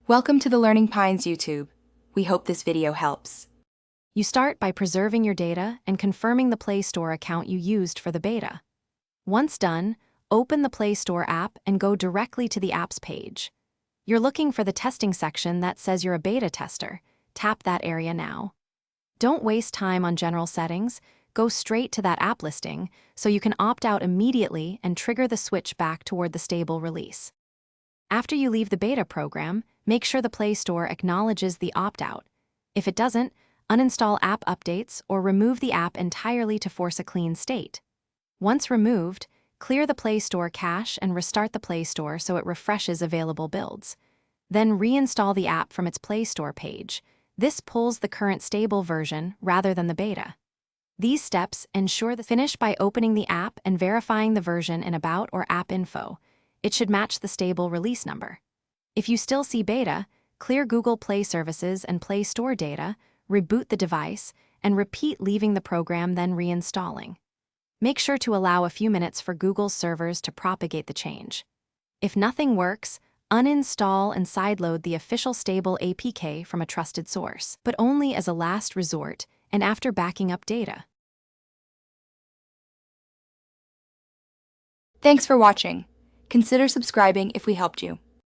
Welcome to the Learning Pines YouTube. We hope this video helps. You start by preserving your data and confirming the Play Store account you used for the beta. Once done, open the Play Store app and go directly to the Apps page. You're looking for the testing section that says you're a beta tester. Tap that area now. Don't waste time on general settings. Go straight to that app listing so you can opt out immediately and trigger the switch back toward the stable release. After you leave the beta program, make sure the Play Store acknowledges the opt-out. If it doesn't, uninstall app updates or remove the app entirely to force a clean state. Once removed, clear the Play Store cache and restart the Play Store so it refreshes available builds. Then reinstall the app from its Play Store page. This pulls the current stable version rather than the beta. These steps ensure the finish by opening the app and verifying the version in About or App Info. It should match the stable release number. If you still see beta, clear Google Play Services and Play Store data, reboot the device, and repeat leaving the program then reinstalling. Make sure to allow a few minutes for Google's servers to propagate the change. If nothing works, uninstall and sideload the official stable APK from a trusted source, but only as a last resort and after backing up data. Thanks for watching. Consider subscribing if we helped you.